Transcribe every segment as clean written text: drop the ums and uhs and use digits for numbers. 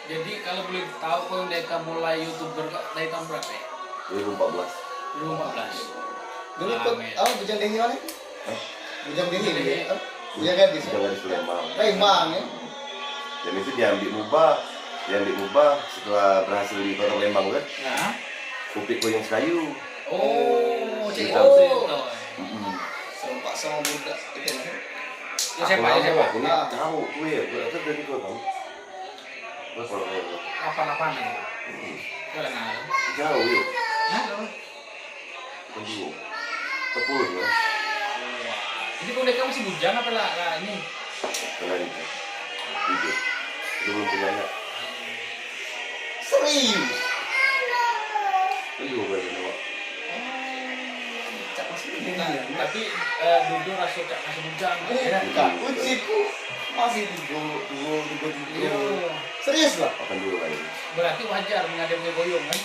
Jadi kalau boleh tahu Koyun Deka mulai YouTuber dari tahun berapa ya? 2014. 2014. Dulu kok Bujang Dehi mana? Hah? Bujang Dehi Bujang Dehi. dia. Bujang Gadis. Sudah dari Sleman. Lembang ya. Dan itu diambil Mubah setelah berhasil di Kota Lembang kan. Nah. Kupik Koyong Sekayu. Oh, Cerita. cerita itu. Sempak sama budak itu. Ya siapa? Aku ini tahu tuh ya, gue itu dari gue tahu. Gue kalau Apa-apa nih? Gue kenal. jauh ya, Hah? kedua, Tepur ya, Jadi Koyun Deka masih bujang apa lah ini? kena itu, video, belum punya anak, Serius. kedua berarti nama, Cak masih ini. Nah, tapi dulu rasio cak masih bujang. Ya. Enggak, ujiku masih dua. Serius lah. akan dulu kali. Berarti wajar menghadapi goyong kan?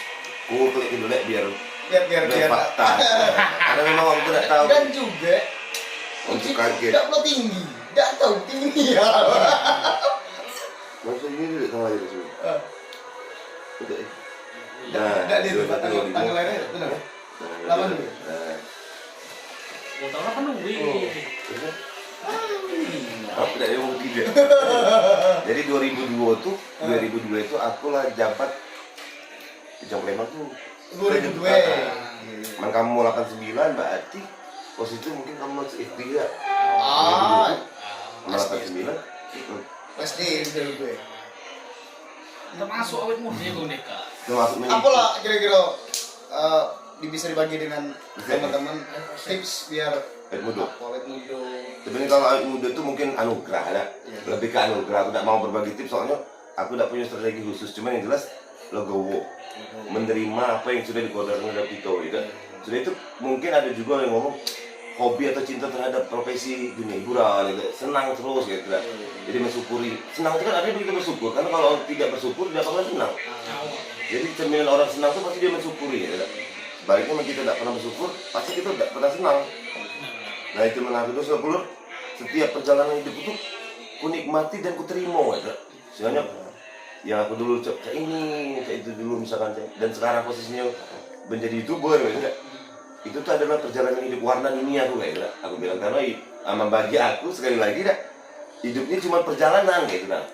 Gue klik dulu deh biar Biar fakta, karena memang aku tidak tahu. Dan juga Untuk ujiku kaget. tidak pernah tinggi. Tidak tahu tinggi ya. Masa ini tidak tahu aja sih. Udah. Tidak di tempat tanggal lainnya, benar ya? 8 dulu. Gue tau lah kan nungguin. Aku tidak mau tidak. Jadi 2002 itu aku lah jabat di Jam Lembang tuh. 2002. Man kamu 89 berarti posisi itu mungkin kamu masih SD ya. Ah, 89. SD dulu gue. Termasuk awet muda ya Koyun Deka. Termasuk Apalah kira-kira bisa dibagi dengan teman-teman tips biar awet muda. awet muda. Sebenarnya kalau awet muda itu mungkin anugerah ya. Iya. Lebih ke anugerah. Aku tidak mau berbagi tips soalnya aku tidak punya strategi khusus. Cuman yang jelas legowo. Menerima apa yang sudah dikodarkan dari Pito gitu. Sudah itu mungkin ada juga yang ngomong hobi atau cinta terhadap profesi dunia hiburan gitu. Senang terus gitu. Jadi mensyukuri. Senang itu kan ada begitu bersyukur. Karena kalau tidak bersyukur dia akan senang. Jadi cerminan orang senang itu pasti dia mensyukuri gitu. Sebaliknya kalau kita tidak pernah bersyukur, pasti kita tidak pernah senang. Nah itu mengaku itu sebelum setiap perjalanan hidup itu ku nikmati dan ku terima gitu. Soalnya yang aku dulu cak ini, cak itu dulu misalkan cak, dan sekarang posisinya menjadi YouTuber gitu. Itu tuh adalah perjalanan hidup warna dunia aku kayak gitu. Aku bilang karena bagi aku sekali lagi dah hidupnya cuma perjalanan gitu nah.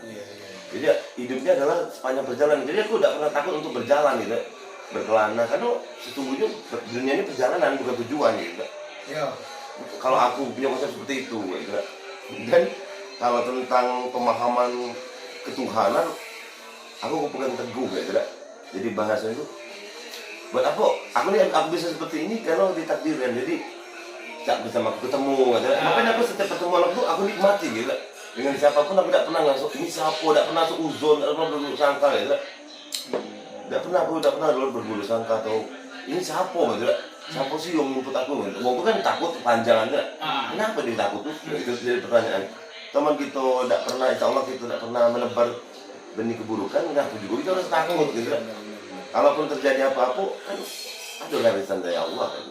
Jadi hidupnya adalah sepanjang perjalanan. Jadi aku tidak pernah takut untuk berjalan gitu, berkelana karena sesungguhnya dunia ini perjalanan bukan tujuan gitu. Ya. Kalau aku punya konsep seperti itu gitu. Dan kalau tentang pemahaman ketuhanan aku pegang teguh gitu. Jadi bahasa itu buat apa? Aku bisa seperti ini karena ditakdirkan. Jadi tak bersama aku ketemu gitu. Makanya aku setiap pertemuan aku nikmati gitu. Dengan siapapun aku tidak pernah langsung ini siapa, tidak pernah seuzon, tidak pernah berburuk sangka gitu. Tidak pernah dulu berburuk sangka atau ini siapa gitu. Siapa sih yang menuntut aku gitu. Walaupun kan takut panjangan gitu. Kenapa dia takut tuh? Itu jadi pertanyaan. Teman kita tidak pernah, insya Allah kita tidak pernah menebar benih keburukan, kenapa juga kita harus takut gitu. Kalaupun terjadi apa-apa kan ada garisan dari Allah kan.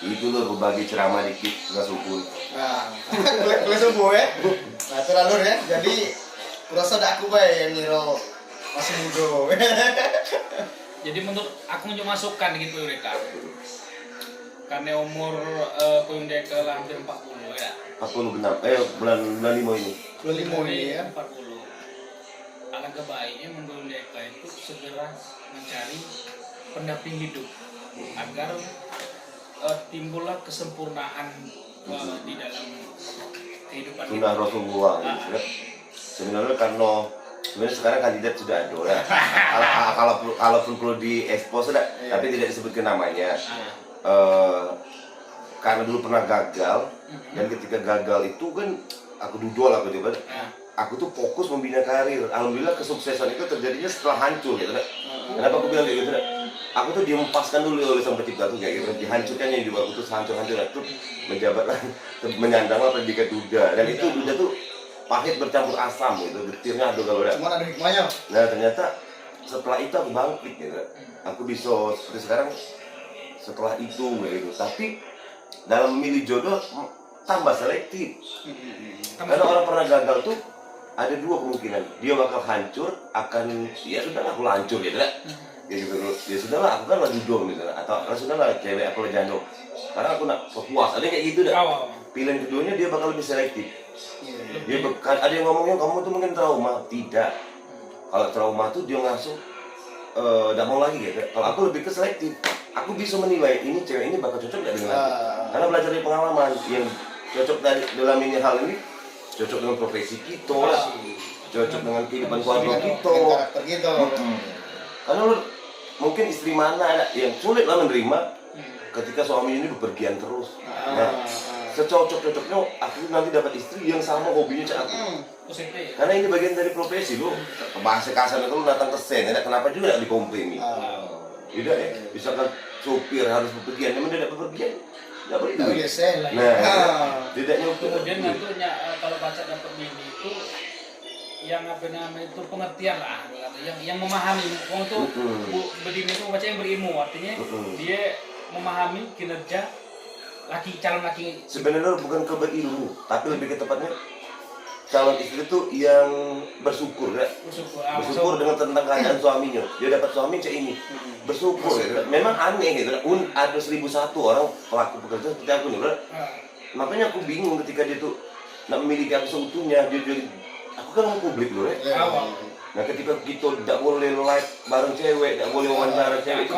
Itu loh berbagi ceramah dikit nggak syukur. Nah, boleh sembuh ya. Nah, terlalu ya. Jadi kurasa ada aku bae yang ngiro masih muda. Jadi menurut aku masukkan gitu Koyun Deka. Karena umur Koyun Deka lah hampir 40 ya. 46, bulan 5 ini. 25 ini ya. 40. Alangkah baiknya Koyun Deka itu segera mencari pendamping hidup agar timbullah kesempurnaan di dalam kehidupan Sunnah Rasulullah gitu. Sebenarnya karena sebenarnya sekarang kandidat sudah ada ya. Kalaupun perlu diekspos sudah, tapi tidak disebutkan namanya. Karena dulu pernah gagal dan ketika gagal itu kan aku duduk lah gitu kan. Aku tuh fokus membina karir. Alhamdulillah kesuksesan itu terjadinya setelah hancur gitu kan. Kenapa aku bilang kayak gitu? Aku tuh dihempaskan dulu oleh Sang Pencipta tuh kayak gitu. Dihancurkannya hidup aku tuh hancur-hancur tuh menjabatlah menyandanglah predikat duda dan itu duda tuh pahit bercampur asam gitu. Getirnya aduh kalau ada. Cuman ada hikmahnya. Nah ternyata setelah itu aku bangkit gitu. Aku bisa seperti sekarang setelah itu gitu. Tapi dalam memilih jodoh tambah selektif. Karena orang pernah gagal tuh ada dua kemungkinan, dia bakal hancur, akan ya sudah aku hancur ya tidak, ya gitu loh, ya sudahlah aku kan lagi dom gitu, atau sudahlah cewek aku lagi jandong, karena aku nak puas, ada yang kayak gitu dah. Awal. Pilihan keduanya dia bakal lebih selektif. Iya. Dia ada yang ngomongnya kamu tuh mungkin trauma, tidak. Kalau trauma tuh dia langsung tidak mau lagi gitu. Kalau aku lebih ke selektif, aku bisa menilai ini cewek ini bakal cocok nggak dengan aku. Karena belajar dari pengalaman yang cocok dalam ini hal ini, cocok dengan profesi kita, cocok dengan kehidupan keluarga kita. Karakter gitu. Karena lu mungkin istri mana ada yang sulit lah menerima ketika suami ini bepergian terus. Nah, secocok-cocoknya aku nanti dapat istri yang sama hobinya cak aku. Positif. Karena ini bagian dari profesi lo. Bahasa kasar itu lo datang ke sen, kenapa juga tidak dikomplaini? Tidak ya, misalkan supir harus bepergian, memang dia tidak bepergian, tidak boleh Tahu duit. ya sen. Nah, tidak nyopir. Kemudian nantinya kalau baca dapat bini itu yang apa namanya itu pengertian lah, yang memahami. Orang tuh berdini itu baca yang berilmu, artinya dia memahami kinerja calon laki. Sebenarnya bukan ke berilmu, tapi lebih ke tepatnya calon istri itu yang bersyukur ya. Bersyukur dengan tentang keadaan suaminya. Dia dapat suami cek ini. Bersyukur ya. Memang aneh gitu. Ada 1001 orang pelaku pekerja seperti aku nih, bro. Makanya aku bingung ketika dia tuh nak memiliki aku seutuhnya. Dia aku kan mau publik loh ya. Nah ketika kita tidak boleh live bareng cewek, tidak boleh wawancara cewek itu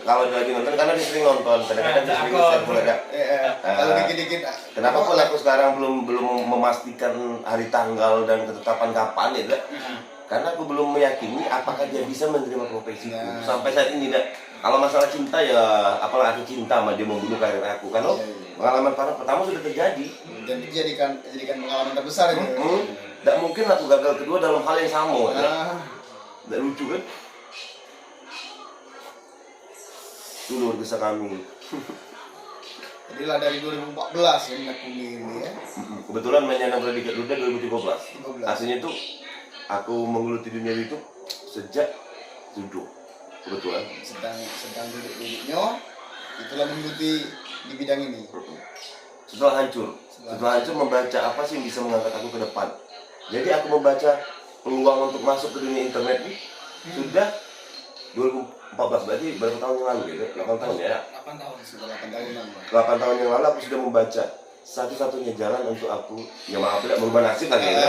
kalau lagi nonton karena dia sering nonton, kadang-kadang dia sering saya boleh ada. Kalau dikit-dikit. Kenapa pun aku sekarang belum memastikan hari tanggal dan ketetapan kapan ya, karena aku belum meyakini apakah dia bisa menerima profesiku sampai saat ini. Kalau masalah cinta ya apalah aku cinta sama dia membunuh karir aku kan pengalaman pertama sudah terjadi Dan itu jadikan pengalaman terbesar itu. Tidak mungkin aku gagal kedua dalam hal yang sama. Tidak lucu kan? Itu luar biasa kami. Jadi lah dari 2014 ya minat bumi ini ya. Kebetulan mainnya anak predikat Duda 2013. 13. Aslinya tuh aku menggeluti dunia itu sejak judo. Kebetulan. Sedang duduk-duduknya itulah mengikuti di bidang ini. Setelah hancur membaca apa sih yang bisa mengangkat aku ke depan. Jadi aku membaca peluang untuk masuk ke dunia internet ini sudah 2014, berarti berapa tahun yang lalu gitu? 8 tahun ya? 8 tahun. Sudah 8 tahunan. 8 tahun yang lalu aku sudah membaca satu-satunya jalan untuk aku, ya maaf tidak merubah nasib lagi ya,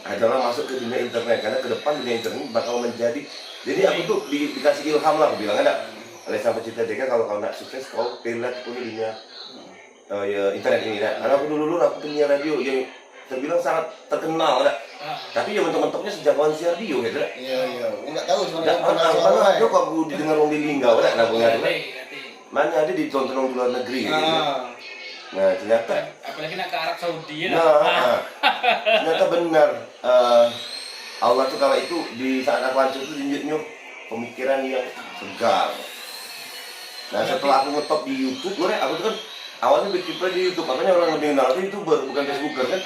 adalah masuk ke dunia internet. Karena ke depan dunia internet bakal menjadi, jadi aku tuh dikasih ilham lah, aku bilang ada oleh sampai cita Deka, kalau kau nak sukses kau pilih dunia ya, internet ini ya. Karena aku dulu aku punya radio yang terbilang sangat terkenal ya. Tapi ya mentok-mentoknya sejak kawan siar radio gitu ya. Iya, enggak tahu cuma Karena radio kok aku didengar orang di Linggau ya, nah punya mana ada ditonton orang di luar negeri gitu. Nah ternyata apalagi nak ke Arab Saudi ya. Ternyata benar Allah tuh kalau itu di saat aku hancur itu tunjuknya pemikiran yang segar. Nah setelah aku ngetop di YouTube, aku tuh kan awalnya bikin di YouTube, makanya orang lebih kenal itu YouTuber bukan Facebooker kan.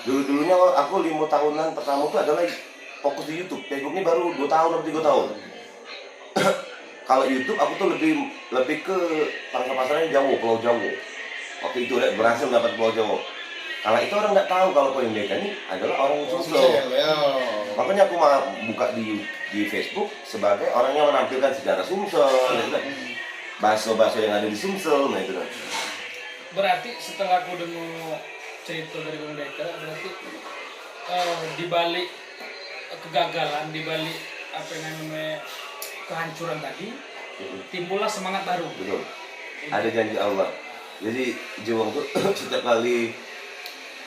Dulunya aku 5 tahunan pertama itu adalah fokus di YouTube. Facebook ini baru 2 tahun atau 3 tahun. Kalau YouTube aku tuh lebih ke pangsa pasarnya Jawa, Pulau Jawa. Waktu itu berhasil mendapat Pulau Jawa. Kalau itu orang nggak tahu kalau Koin Deka ini adalah orang Sumsel. Makanya aku buka di Facebook sebagai orang yang menampilkan sejarah Sumsel, bahasa-bahasa yang ada di Sumsel, nah itu kan. Berarti setelah aku dengar cerita dari Bang Deka, berarti dibalik kegagalan, dibalik apa yang namanya kehancuran tadi, timbullah semangat baru. Betul. Ada janji Allah. Jadi jiwa itu setiap kali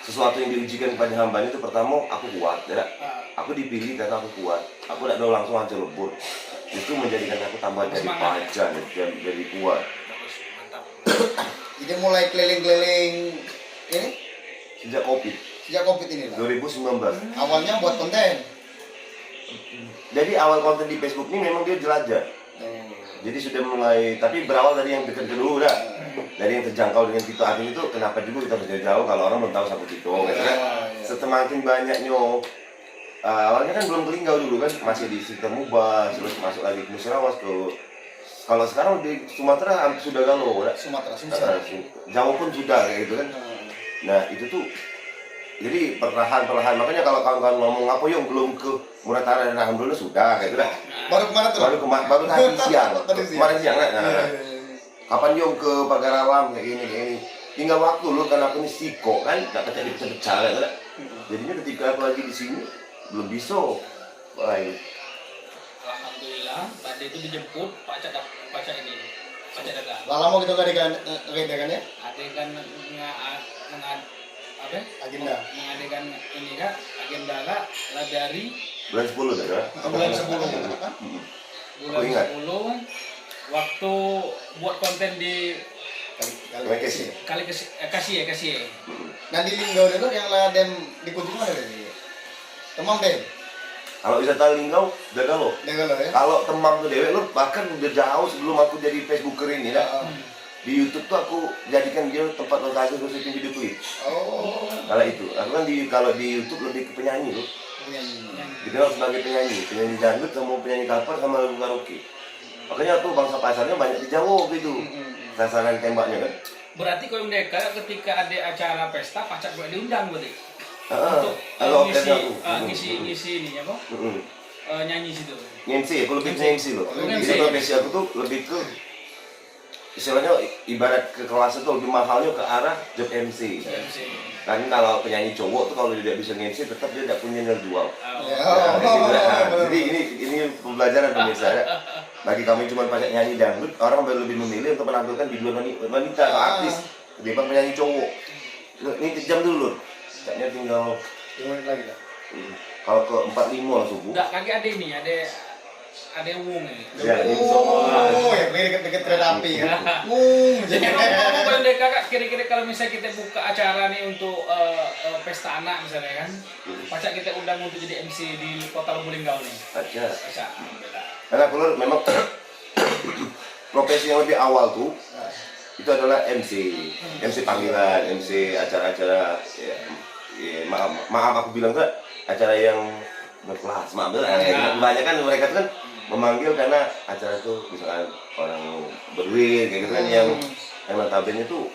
sesuatu yang diujikan kepada hamba itu pertama aku kuat, ya. Aku dipilih karena aku kuat. Aku tidak mau langsung hancur lebur. Itu menjadikan aku tambah jadi pajan, jadi kuat. Jadi mulai keliling-keliling ini Sejak COVID ini lah. 2019. Awalnya buat konten. Jadi awal konten di Facebook ini memang dia jelajah. Jadi sudah mulai, tapi berawal dari yang dekat dulu dah. Dari yang terjangkau dengan Tito Atin itu, kenapa juga kita harus jauh kalau orang belum tahu siapa Tito, gitu kan? Semakin banyaknya, awalnya kan belum ke Linggau dulu kan, masih di sekitar Mubas, terus masuk lagi ke Musirawas kalau sekarang di Sumatera sudah galau, Sumatera, Sumsel. Jawa pun sudah kayak gitu kan. Nah itu tuh jadi perlahan makanya kalau kawan-kawan ngomong apa yang belum ke Muratara dan Alhamdulillah sudah kayak gitu dah. Baru kemana tuh? Baru tadi siang. Tadi siang. Kemarin siang kan. Iya, Nah, iya, iya. kapan Yong ke Pagar Alam kayak gini. Tinggal waktu lu karena aku ini siko kan, nggak pecah-pecah kan. Jadinya ketika aku lagi di sini belum bisa. Lain. Alhamdulillah tadi itu dijemput Pak Cak ini. Pak Cak Dagang. Lama gitu kan adegan ya? Adegan Agenda. mengadegan ini kak agenda kak lah dari Bulan 10 dah kan? bulan 10 Aku bulan ingat. 10 waktu buat konten di Kali kasih. kasih. Nah di Linggau dulu yang lah dem dikunjungi mana deh? Temam deh. Kalau wisata Linggau, jaga lo. Dengar lo ya. Kalau temam tuh dewek lo bahkan udah jauh sebelum aku jadi Facebooker ini dah. Di YouTube tuh aku jadikan dia tempat lokasi untuk syuting video klip. Oh. Kalau itu, aku kan kalau di YouTube lebih ke penyanyi loh. Dikenal sebagai penyanyi dangdut sama penyanyi cover sama lagu karaoke. Makanya tuh bangsa pasarnya banyak di Jawa gitu. Sasaran tembaknya kan. Berarti kalau mereka ketika ada acara pesta pacak gue diundang berarti Kalau untuk ngisi, ngisi ini apa nyanyi situ. MC, aku lebih ke MC loh. MC. Jadi profesi aku tuh lebih ke istilahnya ibarat ke kelas itu lebih mahalnya ke arah job MC. Kan kalau penyanyi cowok tuh kalau dia tidak bisa MC tetap dia tidak punya nilai jual. Jadi ini pembelajaran pemirsa ya. Bagi kami cuma pakai nyanyi dangdut, orang lebih memilih untuk menampilkan video wanita atau artis ketimbang penyanyi cowok. Ini jam dulu loh. Kayaknya tinggal 5 menit lagi dah. kalau ke 45 lah subuh. Enggak kaki ada ini, ada wung ini. Ya, ini Oh, yang dekat kereta api ya. Jadi ngomong kalau mereka kak kira-kira kalau misalnya kita buka acara nih untuk pesta anak misalnya kan, pacak kita undang untuk jadi MC di Kota Lubulingga nih. aja. Pacak, alhamdulillah. Karena aku memang profesi yang lebih awal tuh itu adalah MC panggilan, MC acara-acara ya, maaf aku bilang tuh acara yang berkelas, maaf tuh banyak kan mereka tuh kan memanggil karena acara tuh misalkan orang berduit kayak gitu kan yang notabene tuh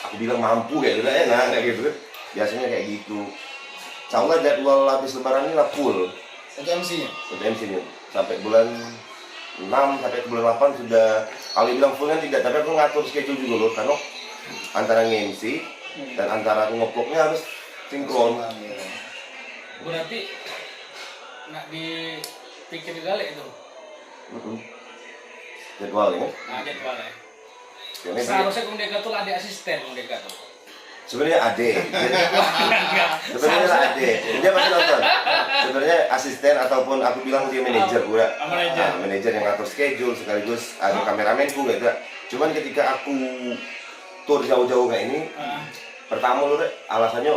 aku bilang mampu kayak gitu ya, nah kayak gitu kan biasanya kayak gitu. Insya Allah jadwal habis lebaran ini lah full Untuk MC-nya. untuk MC-nya sampai bulan 6 sampai ke bulan 8 sudah kalau bilang full kan tidak, tapi aku ngatur schedule juga loh karena antara nge-MC dan antara aku ngeploknya harus sinkron. Berarti nggak dipikir balik itu. Jadwalnya Jadwalnya. Jadi Seharusnya mereka tuh ada asisten mereka tuh. sebenarnya ade, sebenarnya ade, dia pasti nonton. Sebenarnya asisten ataupun aku bilang dia manajer gue, manajer yang ngatur schedule sekaligus ada kameramenku gitu. Cuman ketika aku tour jauh-jauh kayak ini, pertama lu alasannya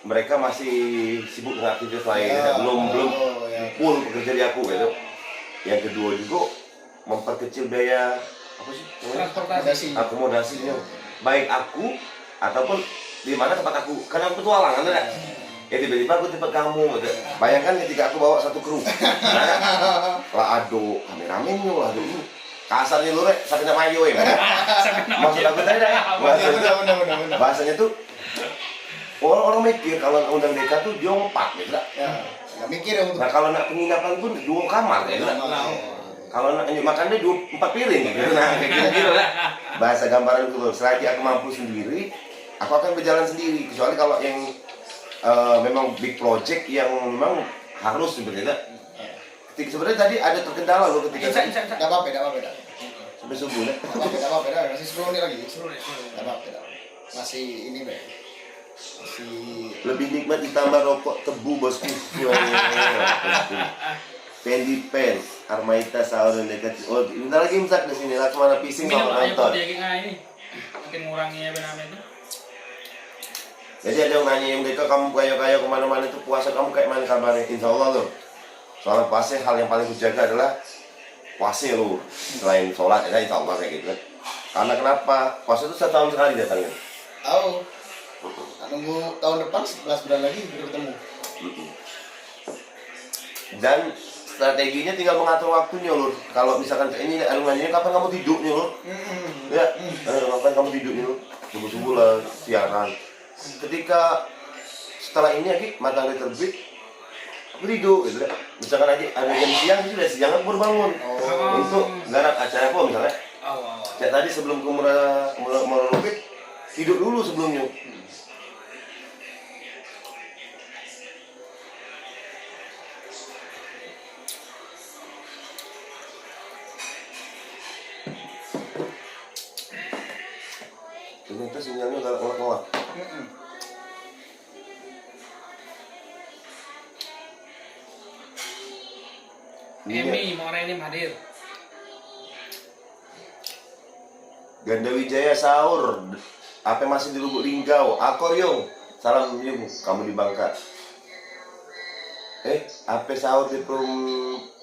mereka masih sibuk dengan aktivitas lain, belum full bekerja di aku gitu. Yang kedua juga memperkecil biaya apa sih? Transportasi. Akomodasinya, baik aku ataupun di mana tempat aku, karena aku petualang kan ya tiba-tiba aku tempat kamu gitu. Bayangkan ketika aku bawa satu kru lah ado kameramennya lah ado ini kasarnya lu rek sampai nama mayo ya maksud aku tadi bahasanya tuh orang mikir kalau undang deka tuh dia 4 gitu lah Nggak mikir ya untuk. nah kalau nak penginapan pun 2 kamar gitu lah kalau nak makan dia 4 piring gitu nah kayak gitu lah bahasa gambaran itu selagi aku mampu sendiri aku akan berjalan sendiri kecuali kalau yang memang big project yang memang harus sebenarnya. Sebenarnya tadi ada terkendala loh ketika Nggak apa-apa. sampai subuh ya. Nggak apa-apa, masih 10 menit lagi. Seru deh. Nggak apa-apa. Masih ini Be. Masih Lebih nikmat ditambah rokok tebu bosku. Fendi Pants, Armaita sahur dan dekat. Oh, bentar lagi imsak di sini lah kemana pising Minum kalau aja nonton. dia ini makin ngurangi apa namanya itu. Jadi ada yang nanya yang mereka kamu kaya-kaya kemana-mana itu puasa kamu kayak mana kabarnya? Insya Allah loh. Soal puasa hal yang paling kujaga adalah puasa loh. Selain sholat ya insya Allah kayak gitu kan. Karena kenapa? Puasa itu 1 tahun sekali datangnya. tahu. Nunggu tahun depan 11 bulan lagi baru ketemu. Dan strateginya tinggal mengatur waktunya lur. Kalau misalkan ini nanya kapan kamu tidurnya lur? Ya, kapan kamu tidurnya lur? Subuh-subuh lah siaran. Ketika setelah ini lagi matahari terbit, aku tidur gitu ya. Misalkan lagi ada jam siang, sudah siang aku baru bangun. Untuk garap acara apa misalnya? Kayak tadi sebelum ke Murah tidur dulu sebelumnya. Ternyata sinyalnya galak ngolak-ngolak. Emi, mau orang ini hadir. Ganda Wijaya sahur. Apa masih di Lubuk Linggau? Akor yung. Salam yung. Kamu di Bangka. Apa sahur di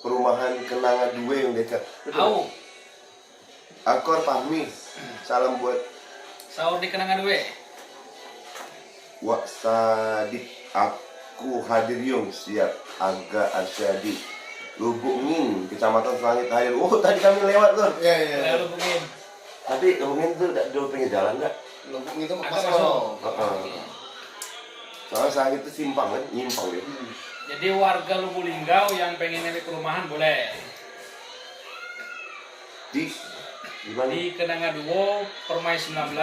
perumahan Kenanga 2 yang dekat? Au, Akor Fahmi. Salam buat sahur di Kenangan 2. Wak Sadik. Aku hadir yung. Siap. Aga Arsyadi. Lubuk Ngin, Kecamatan Selangit hadir. Oh, tadi kami lewat tuh. Iya. Lalu mungkin Tapi Lubuk Ngin tuh udah pinggir jalan nggak? Lubuk itu agak pas masuk. Soalnya Selangit itu simpang kan, nyimpang dia. Jadi warga Lubuk Linggau yang pengen nyari perumahan boleh. Di mana? Di Kenanga 2, Permai 19.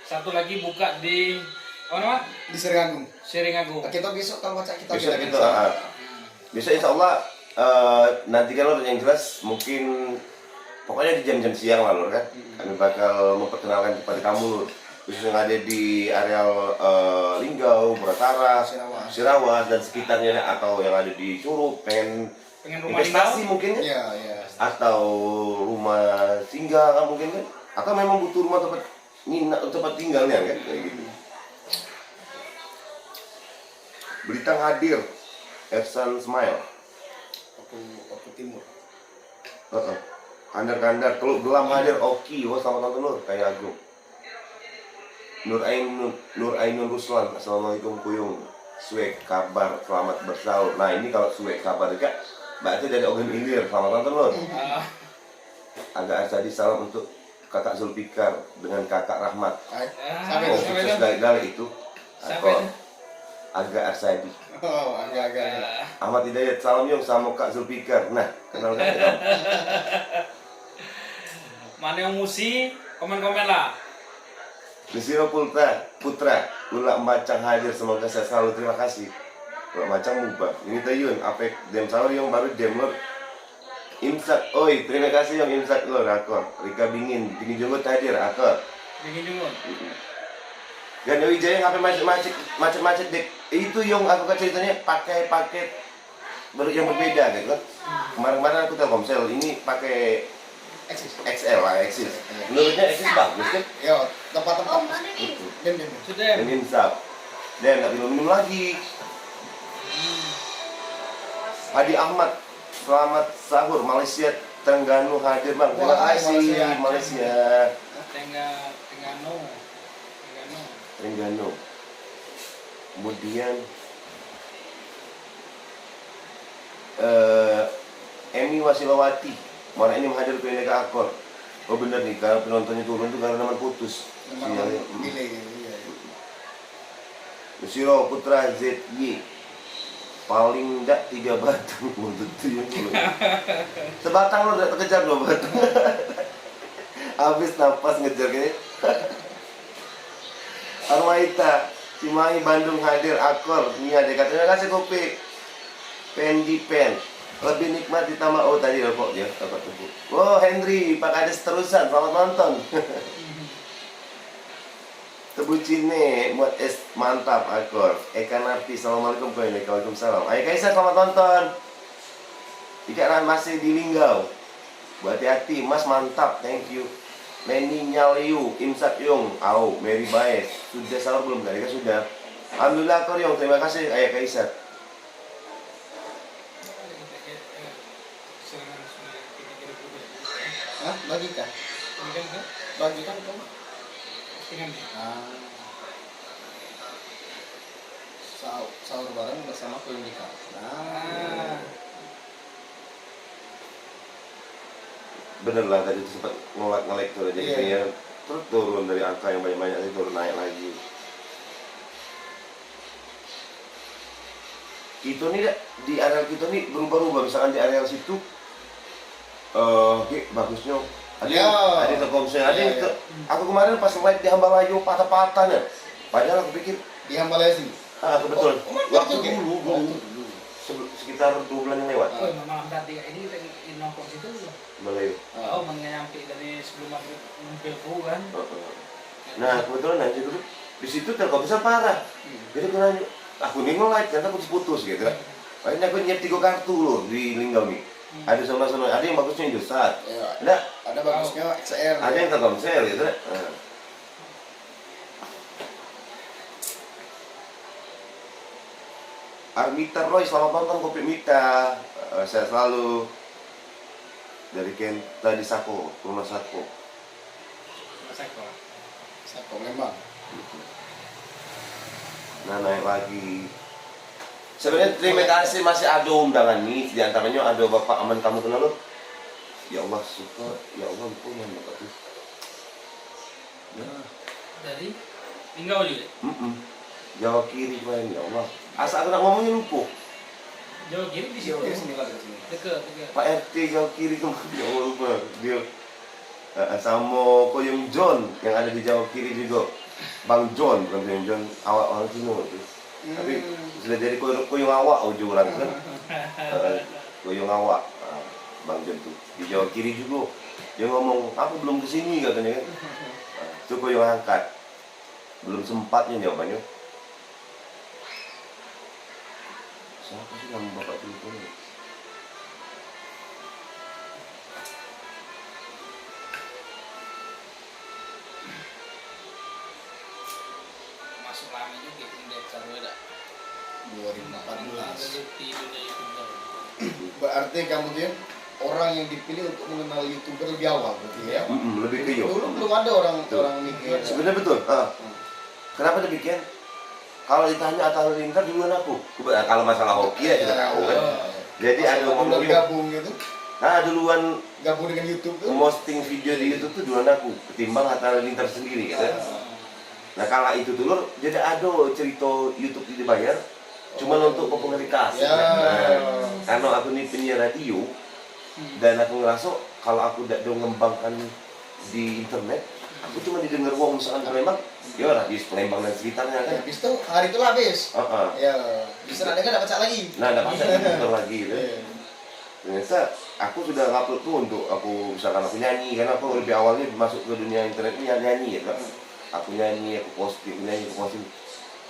Satu lagi buka di apa nama? di Seringagung. Seringagung. Kita besok kalau baca kita Besok bilang kita besok insya Allah nanti kalau yang jelas mungkin pokoknya di jam-jam siang lah lur kan. Kami bakal memperkenalkan kepada kamu lur. Khusus yang ada di areal Linggau, Muratara, Sirawas dan sekitarnya atau yang ada di Curug pengen Rumah investasi Linggau? mungkin ya? Iya. Atau rumah singgah kan mungkin kan? Atau memang butuh rumah tempat tinggalnya kan kayak gitu. Belitang hadir, Ersan Smile. Waktu timur. Kandar-kandar, Teluk Gelam hadir, Oki, wah selamat nonton Nur, kayak Agung. Nur Ainun Ruslan, assalamualaikum Kuyung. Suek kabar, selamat bersahur. Nah ini kalau suek kabar dekat, berarti dari Ogen Ilir, selamat nonton Nur. Agak Arsadi salam untuk kakak Zulfikar dengan kakak Rahmat. Sampai Oh, itu. sukses dari itu. Sampai itu. Agak Arsadi. Oh, agak-agak. Ahmad Hidayat, salam yung sama Kak Zulfikar. Nah, kenal kan? Mana yang musi? Komen-komen lah. Nusiro Putra, Ulak Macang hadir, semoga sehat selalu, terima kasih. Ulak Macang mubah. Ini tayun, apek dem sahur yang baru dem lor. Imsak, oi, terima kasih yang imsak lor, akor. Rika Bingin jenggot hadir, akor. Dingin dulu. Ganda Wijaya ngapain macet dek. Itu yang aku ceritanya pakai paket baru yang berbeda gitu kan. Kemarin aku Telkomsel, ini pakai XL lah, Exis. Menurutnya Exis bagus kan? Yo, tempat-tempat. Dem. Sudah. Dan insaf. Dan nggak minum lagi. Hadi Ahmad, selamat sahur Malaysia Terengganu hadir bang. Terima Wah, kasih Malaysia. Terengganu. Kemudian Emi Wasilawati, mana ini hadir ke Indeka Akor. Oh bener nih, karena penontonnya turun tuh karena teman putus. Sinyalnya. Nusiro Putra ZY, paling enggak 3 batang untuk tuh yang sebatang lo udah terkejar 2 batang. Habis nafas ngejar kayaknya. Arwaita, Cimahi Bandung hadir Akor. Ini ada katanya kasih kopi. Pendi pen. Lebih nikmat ditambah oh tadi rokok dia dapat tubuh. Oh Henry, Pak Kades terusan, selamat nonton. Tebu Cine, buat es mantap Akor. Eka Narti, assalamualaikum waalaikumsalam. Ayo Kaisa, selamat nonton. Jika masih di Linggau, hati-hati Mas, mantap, thank you. Neni Nyaliu, Imsak Yung, Au, Mary Baez. Sudah sahur belum? Tadi kan sudah. Alhamdulillah Akor Yung, terima kasih Ayah Kaisa. Hah? Bagikan kamu. Sahur bareng bersama Kuyung Dika. bener lah tadi sempat ngelek tuh jadi kayaknya terus turun dari angka yang banyak-banyak itu turun naik lagi. Itu nih di areal kita nih berubah-ubah, misalkan di areal situ bagusnya ada yang Telkomsel, ada yang aku kemarin pas live di Hambalayo patah-patahnya, padahal aku pikir Di Hambalesi. betul waktu dulu sekitar 2 bulan yang lewat Oh, malam tadi ini kita nongkrong situ loh. Malayo. Oh, nyampe dari sebelum aku ngumpulku kan. Nah kebetulan nanti dulu di situ Telkomsel parah, jadi aku nanya, aku nih nge-live karena putus gitu kan. Makanya aku nyiap 3 kartu loh di Linggau nih. Ada sama-sama, ada yang bagusnya Indosat, Ada bagusnya XR. ada yang Telkomsel gitu kan. Armita Roy, selamat nonton Kopi Mita. Saya selalu dari Kenta di Sako, rumah Sako. Satu Lembang. Nah naik lagi. Sebenarnya terima kasih masih ada undangan nih, di antaranya ada Bapak Aman kamu kenal lo? Ya Allah suka, ya Allah punya Bapak tuh. Ya. Dari Linggau juga. Jawa kiri main ya Allah. Asal aku nak ngomongnya lupa. Jauh kiri di situ. Dekat. Pak RT Jawa kiri kemana? Ya Allah lupa. Dia sama Koyong John yang ada di Jawa kiri juga. Bang John, bukan Koyong John, awak orang Cina itu. Tapi sudah jadi Koyong awak ujung orang kan. Koyong awak. Bang John tuh di Jawa kiri juga. Dia ngomong, aku belum kesini katanya kan. Itu Koyong angkat. Belum sempatnya jawabannya. Siapa sih nama bapak telepon? Masuk lama juga indeks beda. 2014. Di dunia YouTuber. Berarti kamu tuh orang yang dipilih untuk mengenal YouTuber lebih awal berarti ya? Lebih ke yo. Dulu belum ada orang mikir. Sebenarnya betul. Kenapa demikian? Kalau ditanya Atta Halilintar duluan aku. Kalau masalah hoki ya kita tahu kan. Jadi ada ngomong gabung gitu. Duluan Gabung dengan YouTube tuh. posting video di YouTube tuh duluan aku ketimbang Atta Halilintar sendiri gitu. Nah kalau itu dulu jadi ada cerita YouTube dibayar cuman untuk popularitas. Karena aku nih penyiar radio dan aku ngerasa kalau aku tidak mengembangkan di internet, aku cuma didengar wong misalkan Palembang, ya lah di Palembang dan sekitarnya kan. Habis itu hari itu lah habis. Ya, bisa ada kan dapat cak lagi. Nah, dapat cak lagi gitu. Ternyata aku sudah ngupload tuh untuk aku misalkan aku nyanyi karena aku lebih awalnya masuk ke dunia internet ini nyanyi ya kan. Aku nyanyi, aku posting.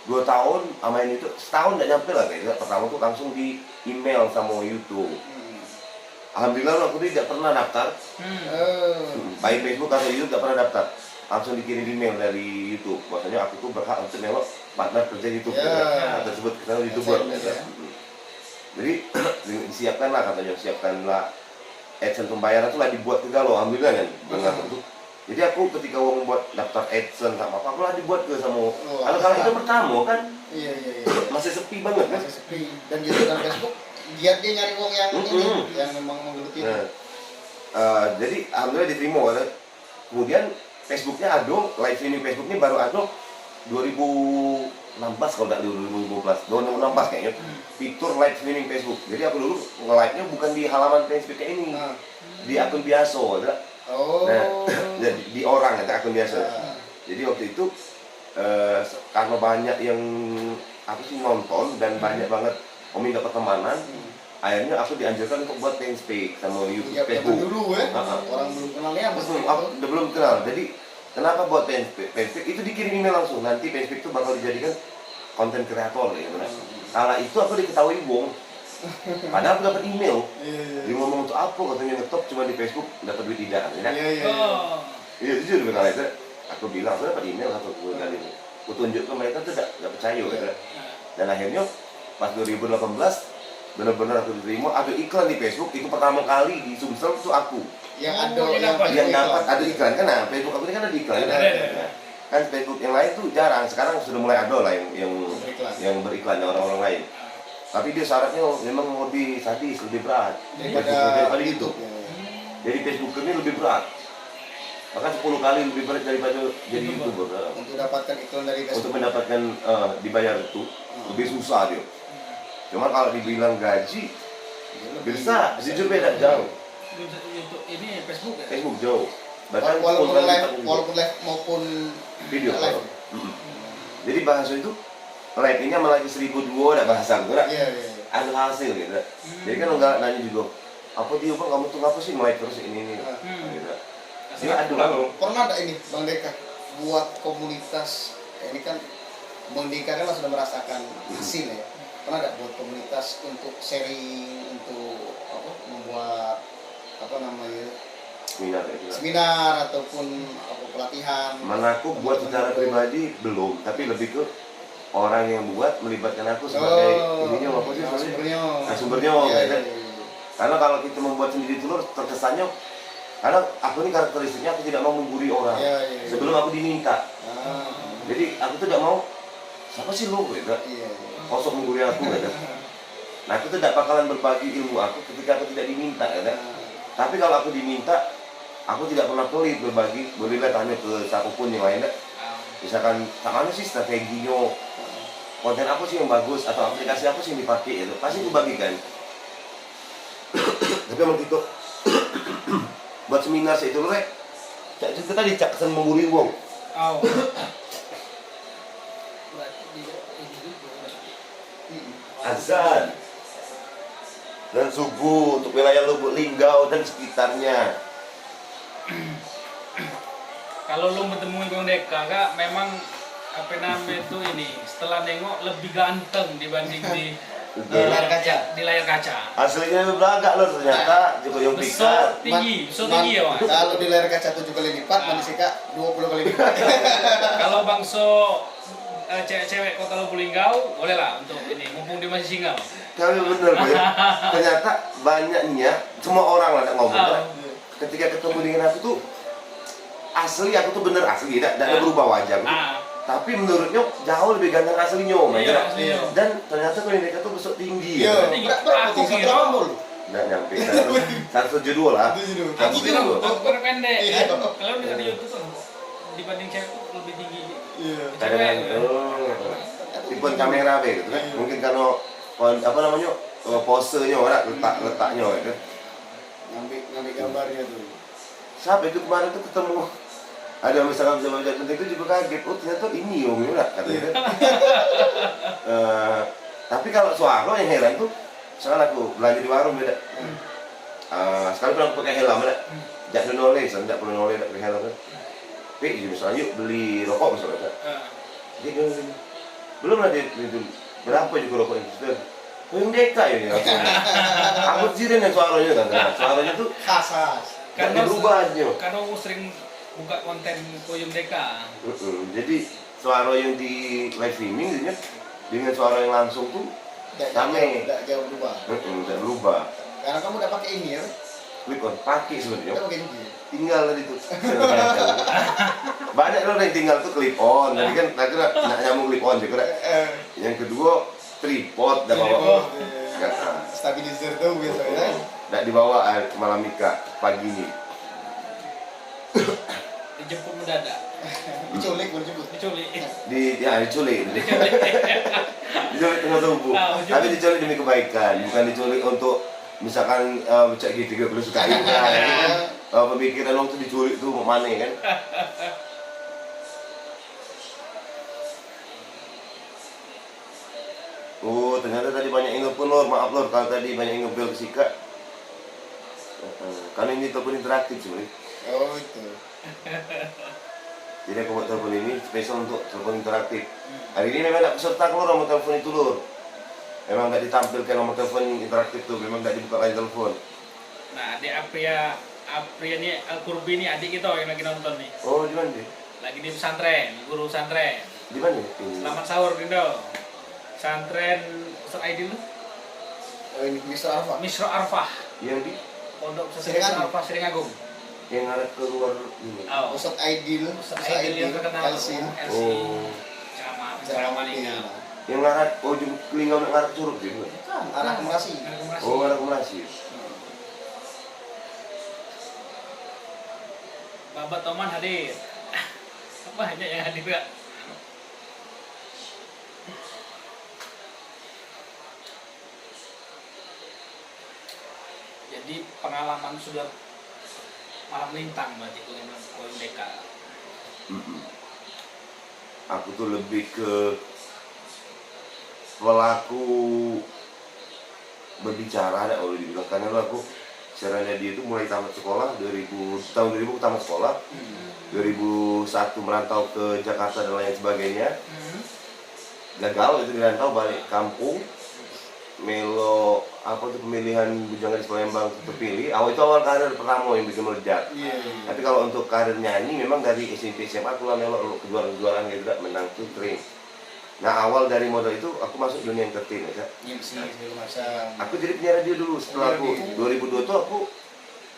2 tahun amain itu setahun nggak nyampe lah kayaknya. Pertama tuh langsung di email sama YouTube. Alhamdulillah aku tidak pernah daftar. Baik Facebook atau YouTube tidak pernah daftar. Langsung dikirim email dari YouTube. Maksudnya aku tuh berhak untuk nengok partner kerja YouTube. Tersebut kita YouTuber. Jadi disiapkanlah katanya, siapkanlah AdSense pembayaran itu lah dibuat juga loh, alhamdulillah kan. Jadi aku ketika mau membuat daftar AdSense sama apa, aku lah dibuat ke sama. Kalau itu pertama kan, masih sepi banget kan. Masih sepi. Dan YouTube dan Facebook, dia nyari uang yang ini, yang memang menggeluti. Jadi alhamdulillah diterima kan. Kemudian Facebooknya ada, live streaming Facebook ini baru ada 2016 kalau tidak 2016 kayaknya. Fitur live streaming Facebook. Jadi aku dulu nge-live-nya bukan di halaman Facebook kayak ini, di akun biasa, ada. Nah, di orang ada akun biasa. Jadi waktu itu karena banyak yang aku sih nonton dan banyak banget minta pertemanan, akhirnya aku dianjurkan untuk buat fanspage sama YouTube Facebook. Dulu orang belum kenal ya, belum kenal. Jadi kenapa buat fanspage? Itu dikirim email langsung. Nanti fanspage itu bakal dijadikan konten kreator ya. Kala itu aku diketahui wong. Padahal aku dapat email. Dia ngomong untuk apa katanya ngetop cuma di Facebook dapat duit tidak. Iya jujur benar itu. Aku bilang aku dapat email atau gue kali ini. Aku tunjuk ke mereka tuh tidak percaya gitu. Dan akhirnya pas 2018 benar-benar aku diterima, ada iklan di Facebook. Itu pertama kali di Sumsel itu aku yang dapat ada iklan kan. Nah Facebook aku ini kan ada iklan kan Facebook yang lain tuh jarang. Sekarang sudah mulai ada lah yang beriklan orang-orang lain. Tapi dia syaratnya memang lebih sadis, lebih berat daripada YouTube. jadi Facebooker ini lebih berat. Bahkan 10 kali lebih berat daripada jadi YouTuber. Untuk dapatkan iklan dari Untuk Facebook. mendapatkan dibayar itu lebih susah dia. Cuma kalau dibilang gaji bisa, jujur beda jauh. YouTube ini Facebook ya. Facebook jauh. Bahkan Walaupun 10 kali lipat juga. walaupun live maupun Video. live. Jadi bahasa itu live ini sama lagi 1002 ada bahasa gitu kan? Iya, iya. Ada hasil gitu. Jadi kan enggak nanya juga apa dia bang kamu tuh ngapa sih live terus ini gitu. Dia aduh lalu. Pernah ada ini Bang Deka buat komunitas ini kan Bang Deka kan sudah merasakan hasil ya. Pernah ada buat komunitas untuk sharing untuk apa membuat apa namanya Seminar gitu. seminar ataupun apa pelatihan. Mana aku buat secara pribadi belum, tapi lebih ke orang yang buat melibatkan aku sebagai ininya apa sih sumbernya. Nah, sumbernya Iya, gitu. iya, iya. Karena kalau kita membuat sendiri dulu terkesannya karena aku ini karakteristiknya aku tidak mau menggurui orang Iya, iya, iya. sebelum aku diminta. Ah, Jadi aku tuh tidak mau siapa sih lo gitu. iya, iya. Kosong menggurui aku gitu. Nah aku tuh tidak bakalan berbagi ilmu aku ketika aku tidak diminta gitu. Tapi kalau aku diminta, aku tidak pernah pelit berbagi. Bolehlah tanya ke siapapun yang lain. Misalkan mana sih strateginya, konten apa sih yang bagus atau aplikasi apa sih yang dipakai itu pasti aku bagikan. Tapi emang gitu buat seminar itu loh cak itu tadi cak kesan menggurui wong. Oh. Berarti dia ini juga. Azan dan subuh untuk wilayah Lubuk Linggau dan sekitarnya. Kalau lu bertemu Bang Deka, Kak, memang apa namanya itu ini setelah nengok lebih ganteng dibanding di layar kaca. Di layar kaca. Aslinya belagak loh ternyata juga yang Besar pikat. tinggi ya Mas. Kalau di layar kaca 7 kali lipat, manusia Kak 20 kali lipat. Kalau bangso cewek-cewek kota Lubuk Linggau, boleh lah untuk ini, mumpung dia masih single. Tapi bener ya. Ternyata banyaknya semua orang lah ngomong. Oh. Ketika ketemu dengan aku tuh asli aku tuh bener asli, tidak ada berubah wajah. Tapi menurutnya jauh lebih ganteng aslinya, Iya, aslinya. Dan ternyata kalau mereka tuh besok tinggi. Iya, Tinggi. berapa Aku tinggi? kira- 180. Nggak nyampe 172 lah. 172. Aku bilang Aku ukuran pendek. Iya. Kalau misalnya di YouTube tuh dibanding cewek tuh lebih tinggi. Iya. kadang-kadang tipe kamera gitu kan. Mungkin karena apa namanya posenya orang letaknya gitu. Ngambil gambarnya tuh. Siapa itu kemarin tuh ketemu ada misalkan sama penting itu juga kaget, oh ternyata ini om ya katanya. Tapi kalau suara yang heran tuh misalkan aku belanja di warung beda. Sekarang aku pakai helm ada. Jangan noleh, saya tidak perlu noleh pakai helm. Tapi misalnya yuk beli rokok misalnya. Dia bilang, belum ada itu berapa juga rokok itu? Oh yang Deka ya ini. Aku jirin yang suaranya kan. Suaranya tuh Khas. karena berubah aja. Karena aku sering buka konten Koyum Deka. Jadi suara yang di live streaming dengan suara yang langsung tuh sama. Enggak jauh berubah. Tidak berubah. Karena kamu udah pakai ini ya. Clip on pakai sebenarnya. Udah pakai ini. Tinggal tadi tuh. Banyak loh yang tinggal tuh clip on. Tadi kan nak nyambung clip on juga. Yang kedua tripod dan bawa. Stabilizer tuh biasanya. Nggak dibawa malam Mika pagi ini. Dijemput mendadak. Diculik, dijemput. Diculik. Diculik. Diculik tengah subuh. Tapi diculik demi kebaikan, bukan diculik untuk misalkan cek gitu perlu suka ini kan. Pemikiran orang tuh diculik tuh mau mana kan? Oh ternyata tadi banyak yang nge-phone lor, maaf lor kalau tadi banyak yang nge-bel ke Sika. Karena ini telepon interaktif sebenarnya. Oh itu. Jadi aku buat telepon ini spesial untuk telepon interaktif. Hari ini memang tidak peserta keluar nomor telepon itu lor. Memang nggak ditampilkan nomor telepon interaktif tuh, memang nggak dibuka line telepon. Nah, adik Apria ini Al-Qurbi nih adik kita yang lagi nonton nih. Oh di mana dia? Lagi di pesantren, guru pesantren. Di mana? Selamat sahur Dindo. Pesantren Ustaz Aidil tuh. Oh ini Mr. Arfa. Misro Arfah. Yang di Pondok Pesantren Arfah Seringagung. yang arah keluar ini. Oh. Ustaz Aidil. Ustaz Aidil yang terkenal. Elsin. LC. Ceramah Lingga. Yang arah ujung Kelingau nak arah Curug gitu. Arah Merasi. Oh arah Kemerasi. Bapak Toman hadir. Banyak yang hadir Kak. Jadi pengalaman sudah malam lintang berarti UMDK. Mm-mm. Aku tuh lebih ke pelaku berbicara ada kalau dibilang, karena aku secara dia itu mulai tamat sekolah tahun 2000 aku tamat sekolah, 2001 merantau ke Jakarta dan lain sebagainya, gagal itu di rantau, balik kampung, melo apa tuh pemilihan bujangan di Palembang terpilih. Awal karir pertama yang bikin meledak. Tapi kalau untuk karir nyanyi memang dari SMP SMA aku lah melo kejuaraan gitu, menang tuh kering. Nah awal dari modal itu aku masuk dunia entertain ya. Aku jadi penyiar radio dulu. Setelah aku 2002 tuh aku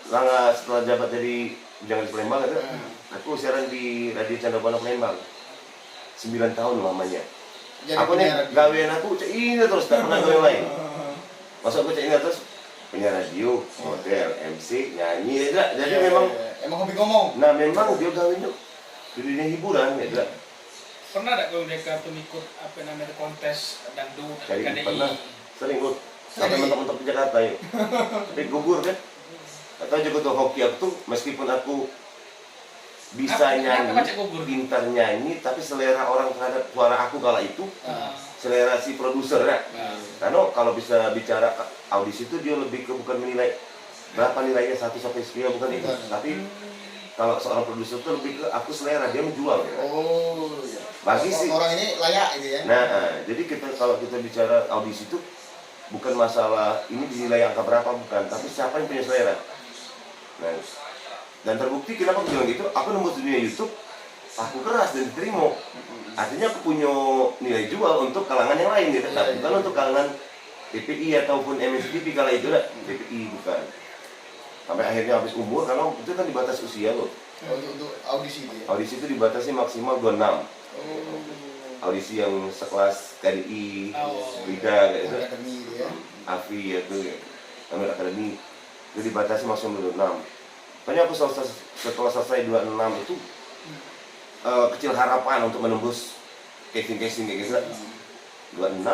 setelah jabat jadi bujangan di Palembang gitu, aku siaran di Radio Candabana Palembang 9 tahun lamanya. Aku nih gawean aku cek ini terus, tak pernah gawe lain. Masa aku cek ini terus penyiar radio, model, MC, nyanyi ya. Jadi memang hobi ngomong. Nah memang dia gawenya di dunia hiburan ya. Pernah tak UMDK tuh ikut apa namanya kontes dangdut KDI? Pernah, sering loh. Sampai mentok-mentok di Jakarta yuk. Tapi gugur kan. Atau juga tuh hoki aku tuh meskipun aku bisa nyanyi, pintar nyanyi, tapi selera orang terhadap suara aku kala itu, selera si produser ya. Karena kalau bisa bicara audisi itu dia lebih ke bukan menilai berapa nilainya 1 sampai sekian, bukan itu. Tapi kalau seorang produser itu lebih ke aku selera, dia menjual ya. Oh iya. Bagi sih orang ini layak gitu ya. Nah, jadi kalau kita bicara audisi itu bukan masalah ini dinilai angka berapa, bukan, tapi siapa yang punya selera. Nah, dan terbukti kenapa aku bilang gitu, aku nembus dunia YouTube, aku keras dan diterima. Artinya aku punya nilai jual untuk kalangan yang lain gitu, bukan untuk kalangan TPI ataupun MNCTV kala itu lah, TPI bukan. Sampai akhirnya habis umur, karena itu kan dibatas usia loh. Untuk audisi itu ya? Audisi itu dibatasi maksimal 26. Audisi yang sekelas KDI, Liga kayak gitu, AFI ya tuh ya, Amir Akademi itu dibatasi maksimal 26. Makanya aku setelah selesai 26 itu kecil harapan untuk menembus casing kayak gitu. 26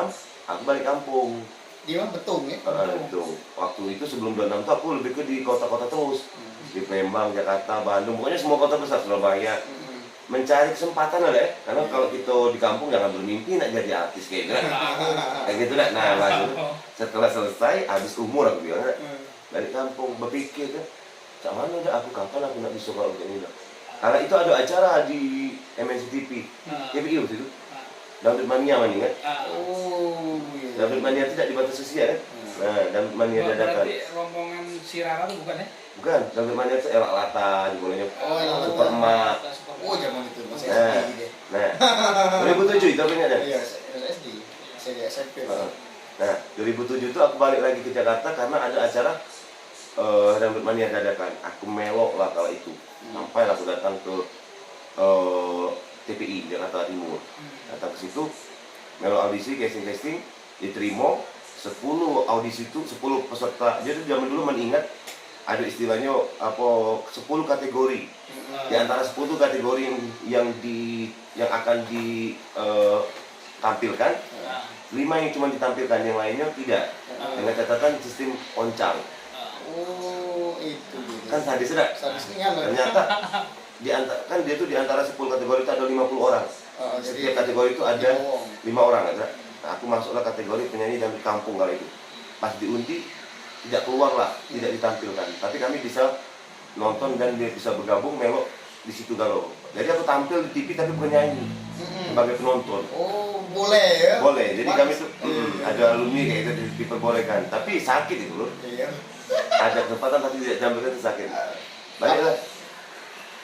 aku balik kampung. Di mana Betung ya? Betul. Waktu itu sebelum 26 tuh aku lebih ke di kota-kota terus, di Palembang, Jakarta, Bandung, pokoknya semua kota besar, Surabaya. Mencari kesempatan lah ya, karena kalau kita di kampung jangan bermimpi nak jadi artis kayak gitu, kayak gitu lah. Nah langsung setelah selesai, habis umur aku bilang, balik kampung berpikir kan, cak mana dah aku kapan aku nak bisa kalau begini lah. Karena itu ada acara di MNCTV, TPI waktu itu, Dangdut Mania mana kan? Oh iya. Dangdut Mania tidak dibatasi usia kan? Nah, Dangdut Mania dadakan. Berarti rombongan si Rara itu bukan ya? Bukan, Dangdut Mania itu Elak Lata, judulnya Super Emak. Oh zaman itu masih Nah, SD deh. nah, 2007 itu apa ada? Iya SD, saya di SMP. Nah, 2007 itu aku balik lagi ke Jakarta karena ada acara Dangdut Mania dadakan. Aku melok lah kalau itu. Sampai aku datang ke TPI Jakarta Timur. Datang ke situ, melok audisi, casting, diterima 10 audisi itu 10 peserta. Jadi zaman dulu mengingat ada istilahnya apa 10 kategori. Di antara 10 kategori yang akan ditampilkan, 5 yang cuma ditampilkan, yang lainnya tidak. Dengan catatan sistem oncang. Oh itu. Kan sadis sudah. Ternyata kan dia tuh di antara 10 kategori itu ada 50 orang. Setiap kategori itu ada 5 orang ada. Nah, aku masuklah kategori penyanyi dan kampung kali itu. Pas diundi tidak keluar lah, tidak ditampilkan. Tapi kami bisa nonton dan dia bisa bergabung melok di situ galau. Jadi aku tampil di TV tapi bukan nyanyi, sebagai penonton. Oh boleh ya? Boleh. Jadi kami tuh ada alumni kayak itu diperbolehkan. Tapi sakit itu loh. Iya. Ada kesempatan tapi tidak tampilkan itu sakit. Baiklah.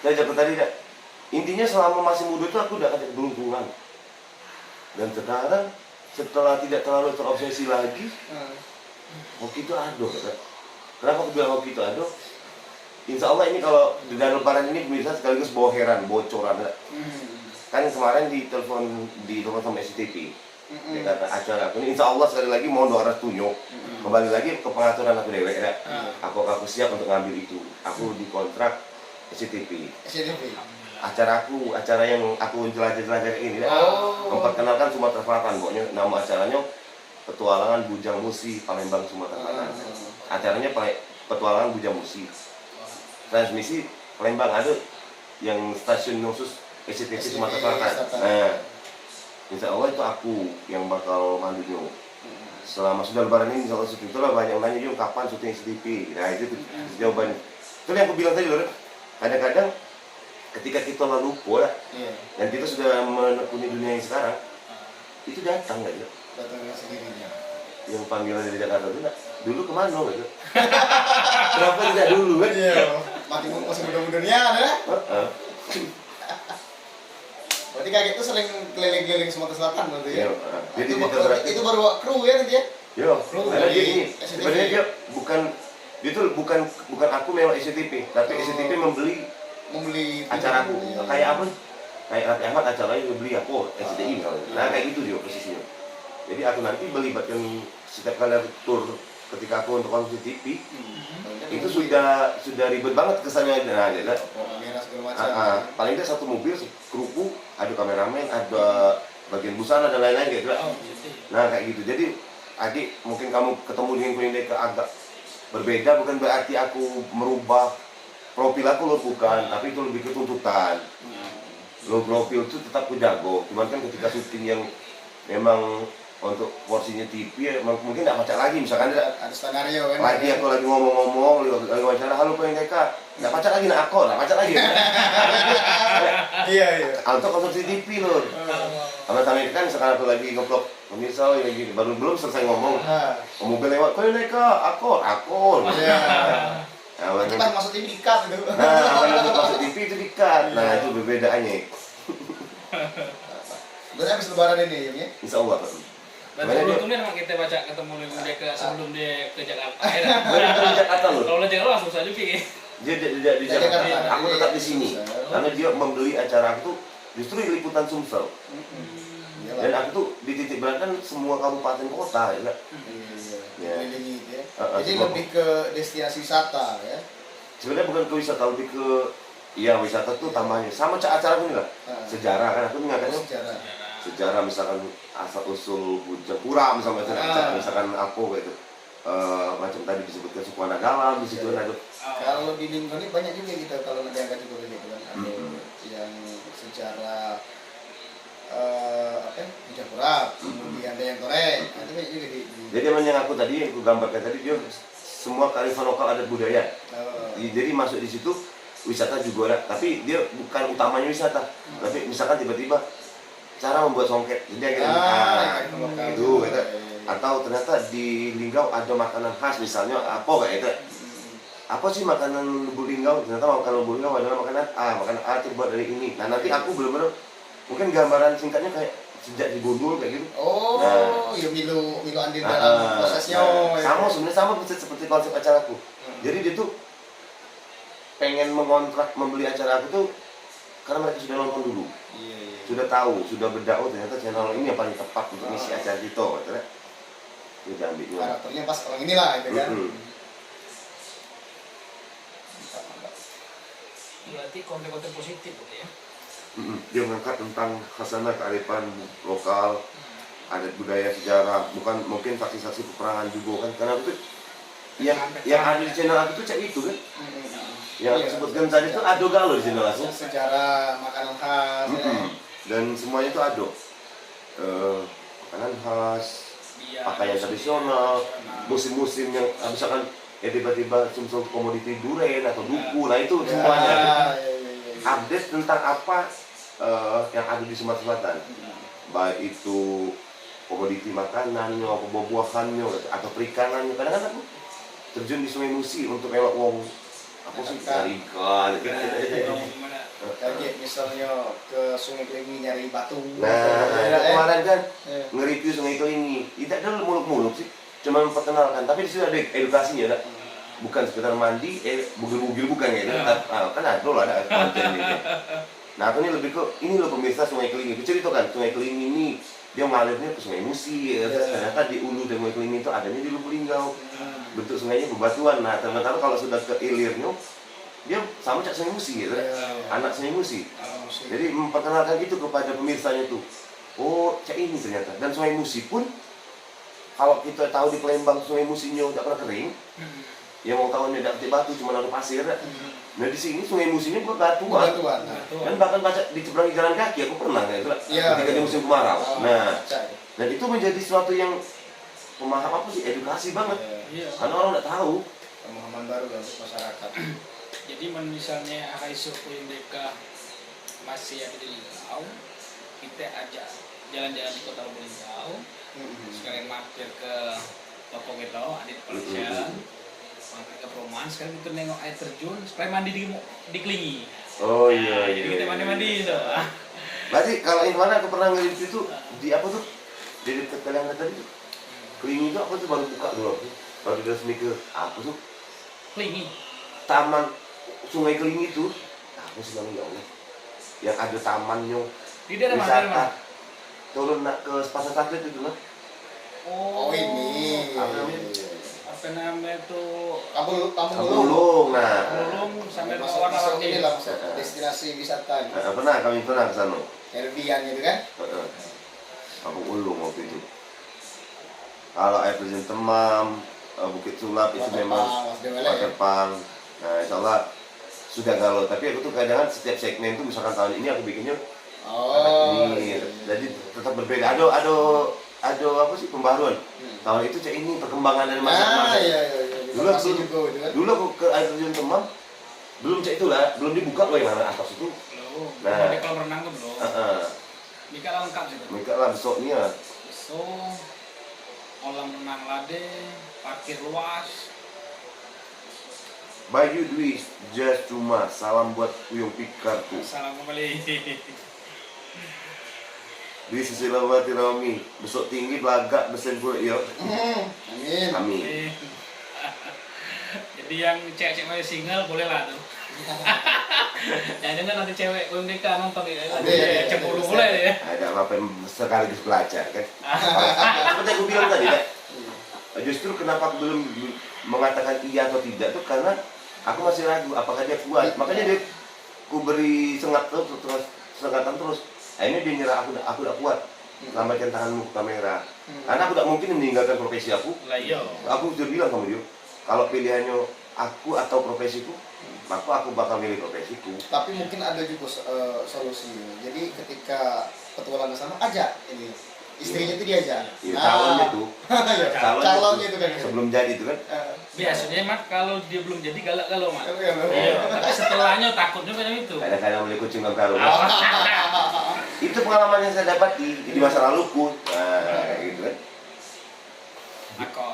Saya jawab tadi tidak. Intinya selama masih muda itu aku udah ada keberuntungan. Dan sekarang setelah tidak terlalu terobsesi lagi, hoki itu ada. Kenapa aku bilang hoki itu ada? Insya Allah ini kalau di dalam lebaran ini pemirsa sekaligus boheran, bocoran. Kan kemarin di telepon sama SCTV. Dia kata acara aku ini insya Allah sekali lagi mohon doa restunya. Kembali lagi ke pengaturan aku dewek ya. Aku siap untuk ngambil itu. Aku dikontrak SCTV. SCTV. Acara yang aku jelajah-jelajah kayak ini, Oh. memperkenalkan Sumatera Selatan. Pokoknya nama acaranya Petualangan Bujang Musi Palembang Sumatera Selatan. Acaranya Petualangan Bujang Musi. Transmisi Palembang ada yang stasiun khusus SCTV Sumatera Selatan. Nah, insya Allah itu aku yang bakal mandunya. Selama sudah lebaran ini, insya Allah syuting itulah banyak yang nanya juga kapan syuting SCTV. Nah itu jawabannya. Itu yang aku bilang tadi loh, kadang-kadang ketika kita lalu lupa dan kita sudah menekuni dunia yang sekarang, itu datang nggak ya? Datang dengan sendirinya. Yang panggilan dari Jakarta itu nggak? Dulu kemana gitu? Kenapa tidak dulu kan? Iya. Mati masih muda-mudanya ada. Berarti kayak gitu sering keliling-keliling Sumatera Selatan berarti ya? Iya. Jadi itu baru kru ya nanti ya? Yo, Kru karena dia dari ini SCTV. sebenarnya dia tuh bukan aku memang SCTV, tapi SCTV membeli acaraku. Iya. Kayak apa? Kayak Raffi Ahmad acaranya dia beli aku SCTV misalnya. Nah kayak gitu dia posisinya. Jadi aku nanti melibatkan setiap kali aku tur ketika aku untuk konten TV itu sudah ribet banget kesannya. Nah, jadi Kamera segala macam. paling tidak satu mobil krupu, ada kameramen, ada bagian busana dan lain-lain gitu. Nah kayak gitu. Jadi adik mungkin kamu ketemu dengan Kulindeka agak berbeda, bukan berarti aku merubah profil aku loh, bukan, tapi itu lebih ke tuntutan. Low profil itu tetap ku jago, cuman kan ketika syuting yang memang untuk porsinya TV ya, mungkin tidak pacak lagi, misalkan Ada skenario kan? lagi aku lagi ngomong-ngomong, lagi wawancara, halo Kulindeka, tidak pacak lagi, nak aku, tidak pacak lagi. Iya. Untuk konsumsi TV loh. Sama-sama ini kan sekarang aku lagi nge-vlog pemirsa lagi belum selesai ngomong. Mobil lewat, Kulindeka, akor. Iya. Nah, Kita masuk TV dikat gitu. nah, untuk masuk TV itu dikat. Nah, itu perbedaannya. Berarti habis lebaran ini ya? Insya Allah. Dan beruntungnya memang kita baca ketemu dengan dia sebelum dia ke Jakarta. Benar di Jakarta loh. Kalau Jakarta langsung saja pikir. Dia di Jakarta. Aku tetap di sini. Karena dia membeli acara aku tuh justru di liputan Sumsel. Dan aku tuh di titik beratkan semua kabupaten kota ya. Iya. Jadi lebih ke destinasi wisata ya. Sebenarnya bukan ke wisata, lebih ke wisata tuh tambahannya sama acara ini lah. Sejarah kan aku mengangkatnya sejarah misalkan asal usul Bujang Pura misalkan apa gitu. Macam tadi disebutkan suku anak dalam di situ ada. Kalau di lingkungan ini banyak juga kita kalau nanti angkat juga gitu kan. Ada yang sejarah Bujang Pura, kemudian ada yang korek. Itu banyak juga di. Jadi memang yang aku tadi yang aku gambarkan tadi dia semua kearifan lokal adat budaya. Jadi masuk di situ wisata juga ada, tapi dia bukan utamanya wisata. Tapi misalkan tiba-tiba cara membuat songket, jadi itu, atau ternyata di Linggau ada makanan khas misalnya apa kayak itu. Apa sih makanan Lubuk Linggau? Ternyata makanan Lubuk Linggau adalah makanan A terbuat dari ini. Nah nanti aku benar-benar mungkin gambaran singkatnya kayak sejak di Gondol kayak gitu. Ya Milo andil dalam prosesnya. Sebenarnya sama seperti konsep acaraku. Jadi dia tuh pengen mengontrak membeli acara aku tuh karena mereka sudah nonton dulu. Sudah tahu, sudah berdakwah ternyata channel ini yang paling tepat untuk ngisi acara kita, katanya. Dia ambilnya. Karakternya pas orang inilah, itu kan. Berarti konten-konten positif ya. Dia mengangkat tentang khasanah kearifan lokal, adat budaya sejarah, bukan mungkin saksi-saksi peperangan juga kan, karena itu yang ada di channel aku tuh cek itu kan. Yang aku sebutkan tadi itu ada galau di channel aku. Sejarah makanan khas. Dan semuanya itu ada makanan khas, pakaian tradisional, musim-musim yang misalkan tiba-tiba Sumsel komoditi duren atau duku, nah itu semuanya update tentang apa yang ada di Sumatera Selatan, baik itu komoditi makanannya, buah-buahannya atau perikanannya. Kadang-kadang aku terjun di Sungai Musi untuk lewat apa sih cari ikan. Kayak misalnya ke Sungai Kelingi nyari batu. Nah, kemarin kan nge-review Sungai Kelingi. Tidak ada muluk-muluk sih, cuma memperkenalkan. Tapi di situ ada edukasinya, ada. Bukan sekedar mandi, bugil-bugil bukan ya. Kan ada konten gitu. Nah, aku ini lebih ke ini loh pemirsa Sungai Kelingi. Aku ceritakan Sungai Kelingi ini dia mengalirnya ke Sungai Musi. Ternyata di ulu dari Sungai Kelingi itu adanya di Lubuk Linggau. Bentuk sungainya bebatuan. Nah, ternyata kalau sudah ke ilirnya dia sama cak seni musik gitu, anak seni musik. Musik. Jadi memperkenalkan itu kepada pemirsanya tuh. Oh, cak ini ternyata. Dan Sungai Musi pun kalau kita tahu di Palembang Sungai Musinya udah pernah kering, yang mau tahu dia tidak batu cuma ada pasir. Nah di sini Sungai Musinya berbatuan. Batuan. Dan bahkan baca di seberang jalan kaki aku pernah gitu. Ketika di musim kemarau. Nah, dan itu menjadi suatu yang pemahaman apa sih, edukasi banget. Iya. Karena orang nggak tahu. Pemahaman baru ya untuk masyarakat. Jadi misalnya Akaiso Puyung Deka masih ada di Linggau, kita ajak jalan-jalan di kota Linggau, sekalian mampir ke toko kita, ada di Pelecehan, mampir ke Perumahan, sekarang kita nengok air terjun, sekalian mandi di Kelingi. Oh iya Jadi kita mandi-mandi itu. Berarti kalau yang mana aku pernah ngeliat itu di apa tuh? Di dekat kalian tadi tuh. Kelingi itu apa tuh, baru buka dulu aku. Baru resmi ke apa tuh? Kelingi. Taman Sungai Kelingi itu. Aku senang ya Allah. Yang ada tamannya. Di daerah mana? Wisata. Turun nak ke pasar Saklit itu lah. Oh ini. Apa namanya tuh? Kampung Kabulung. Nah. Belum sampai ke Masuk warna-warni. ini lah destinasi wisata. Kami pernah ke sana. Airbnb gitu kan? Kampung Ulung waktu itu. Kalau air terjun Temam, Bukit Sulap itu memang Waterpang. Nah, insya Allah sudah galau. Tapi aku tuh kadang setiap segmen tuh misalkan tahun ini aku bikinnya ini, jadi tetap berbeda. Ada apa sih pembaruan? Tahun itu cek ini perkembangan dari masa-masa. Dulu aku ke air terjun Temam, belum cek itu lah, belum dibuka loh yang atas itu. Belum. Nah. Di kolam renang tuh belum. Mika lengkap sih. Mereka lah besoknya. So, kolam renang Lade, parkir luas. Bayu Dwi Just Cuma, salam buat Uyung Pikarku. Salam kembali. Di Susilawati Romi, besok tinggi belagak besen gue ya. Amin. Amin. Jadi yang cewek-cewek single boleh lah tuh. Ya dengan nanti cewek UMDK nonton ya, cemburu boleh ya. Ada apa yang sekaligus belajar kan? Seperti aku bilang tadi kan. Justru kenapa aku belum mengatakan iya atau tidak tuh karena aku masih ragu apakah dia kuat. Makanya dia ku beri sengatan terus. Akhirnya dia nyerah, aku udah kuat. Lambaikan tanganmu ke kamera. Karena aku tidak mungkin meninggalkan profesi aku. Lah iya. Aku sudah bilang sama dia, kalau pilihannya aku atau profesiku, maka aku bakal milih profesiku. Tapi mungkin ada juga solusinya. Jadi ketika petualangan sama, ajak ini istrinya itu diajak. Ya, calonnya tuh. Calonnya itu kan. Sebelum jadi itu kan. Biasanya mat kalau dia belum jadi galak galau mat. Iya. Tapi setelahnya takutnya macam itu. Kadang-kadang beli kucing dalam karung. Itu pengalaman yang saya dapat di masa laluku. Nah, gitu kan. Aku.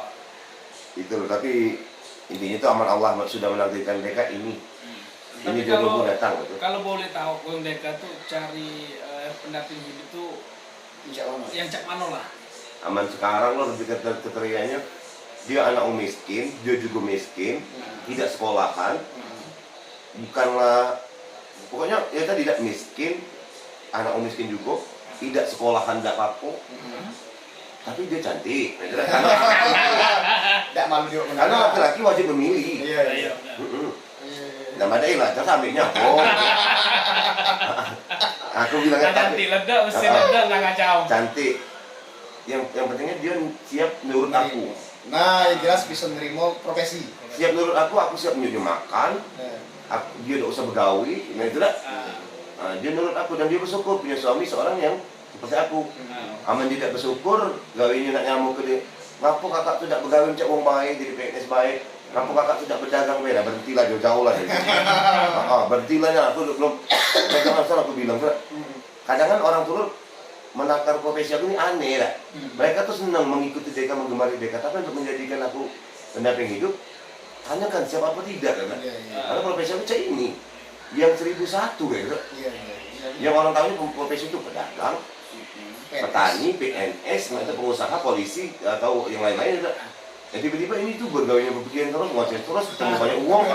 Itu loh, tapi intinya itu aman Allah sudah menakdirkan mereka ini. Ini Tapi kalau jodohmu datang gitu. kalau boleh tahu UMDK tuh cari pendamping hidup tuh yang cak mano lah. Aman sekarang loh lebih kriterianya dia anak miskin, dia juga miskin, tidak sekolahan, bukanlah pokoknya ya tadi tidak miskin, anak miskin juga, tidak sekolahan, tidak apa-apa, tapi dia cantik. Tidak malu dia. Karena laki-laki wajib memilih. Iya. Nama ada ilah, terus ambilnya oh. Aku bilangnya Cantik ledak, mesti ledak lah kacau. cantik. Yang pentingnya dia siap menurut aku. Nah, yang jelas bisa menerima profesi. Siap menurut aku siap menyuruh makan. Dia tidak usah begawi, nah itu dah. Dia menurut aku dan dia bersyukur punya suami seorang yang seperti aku. Aman tidak bersyukur, gawinya nak nyamuk ke dia. Ngapa kakak tu tidak begawi macam orang baik, jadi PNS baik. Ngapa kakak tu tidak berdagang beda, berhentilah jauh-jauh lah. Berhentilah ya, aku belum. Jangan salah aku bilang. Kadang kan orang turun menakar profesi aku ini aneh lah. Mereka tuh senang mengikuti mereka, menggemari mereka, tapi untuk menjadikan aku pendamping hidup, tanyakan siapa apa tidak kan? Karena profesi aku cak ini yang 1001 gitu. Yang orang tahu ini profesi itu pedagang, petani, PNS, atau pengusaha, polisi atau yang lain-lain. Ya tiba-tiba ini tuh bergawinya berpikiran terus, ngoceh terus, ketemu banyak uang,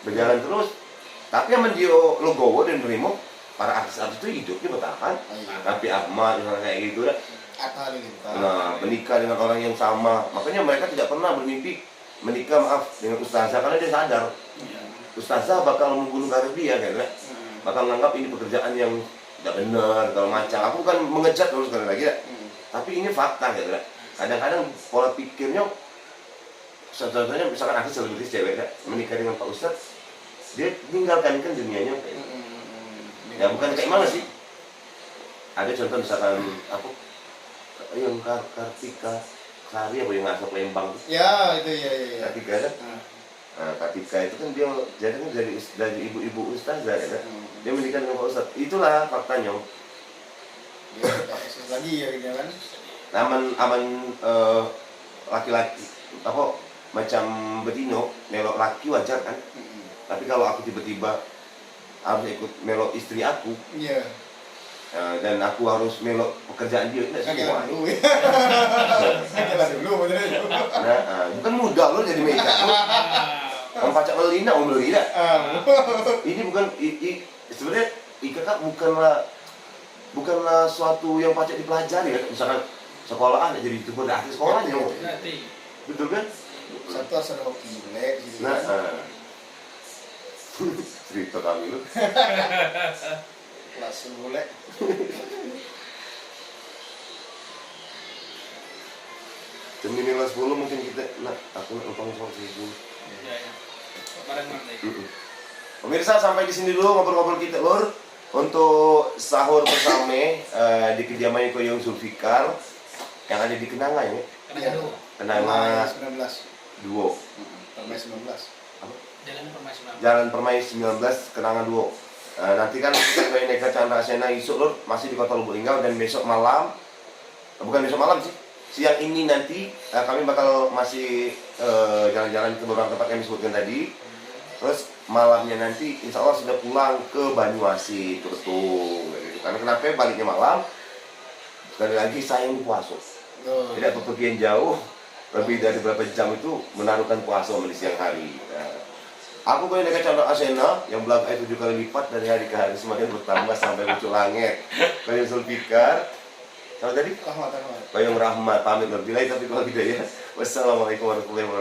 berjalan terus. Tapi yang mendio logowo dan nerimo para artis-artis itu hidupnya bertahan. Tapi Ahmad kayak gitu lah. Nah, menikah dengan orang yang sama. Makanya mereka tidak pernah bermimpi menikah dengan ustazah karena dia sadar ustazah bakal membunuh karir dia kan, bakal menganggap ini pekerjaan yang tidak benar, kalau macam. Aku bukan mengejat terus sekali lagi ya. Tapi ini fakta gitu kan. Kadang-kadang pola pikirnya, contohnya misalkan aku selebritis cewek ya, menikah dengan Pak Ustadz, dia tinggalkan kan dunianya. Ya bukan kayak mana sih? Ada contoh misalkan aku yang Kartika Sari apa yang asal Lembang. Ya itu ya. Kartika kan? Nah, Kartika itu kan dia jadi kan dari ibu-ibu ustazah ya kan? Dia menikah dengan Pak Ustadz. Itulah faktanya. Dia tak eksis lagi ya gitu kan. Aman laki-laki apa macam betino melok laki wajar kan? Tapi kalau aku tiba-tiba harus ikut melok istri aku, Iya. dan aku harus melok pekerjaan dia, tidak semua. Kagelan dulu ya. Kagelan dulu bener itu. Nah, bukan mudah loh jadi meja. Om pacak melina, om melina. Ini bukan sebenarnya IKK bukanlah suatu yang pacak dipelajari ya. Misalkan sekolah ada jadi youtuber di akhir sekolah aja. Betul kan? Satu harus ada hoki jelek gitu. Nah, cerita kami lu. Kelas boleh. Jam 5:10 mungkin kita, aku nak numpang sama seribu. Ya. Barengan deh. Pemirsa, sampai di sini dulu ngobrol-ngobrol kita lur untuk sahur bersama di kediaman Koyong Zulfikar yang ada di Kenanga ya. Kenanga 19. Duo. Permai 19. Jalan Permai 19 Kenanga Duo. Nanti kan kita ke Neka Chandra Asena isuk lur masih di Kota Lubuk Linggau, dan besok malam, bukan besok malam sih, siang ini nanti kami bakal masih jalan-jalan ke beberapa tempat yang disebutkan tadi. Terus malamnya nanti insya Allah sudah pulang ke Banyuasi, Tutung gitu. Karena kenapa baliknya malam? Sekali lagi sayang puasa, tidak bepergian jauh lebih dari beberapa jam itu menaruhkan puasa di siang hari. Aku pengen dekat Chandra Asena yang belaga 7 kali lipat dari hari ke hari, semakin bertambah sampai muncul langit. Koyong Zulfikar, kalau tadi Rahmat. Koyong Rahmat pamit berbilai, tapi kalau tidak ya, wassalamualaikum warahmatullahi wabarakatuh.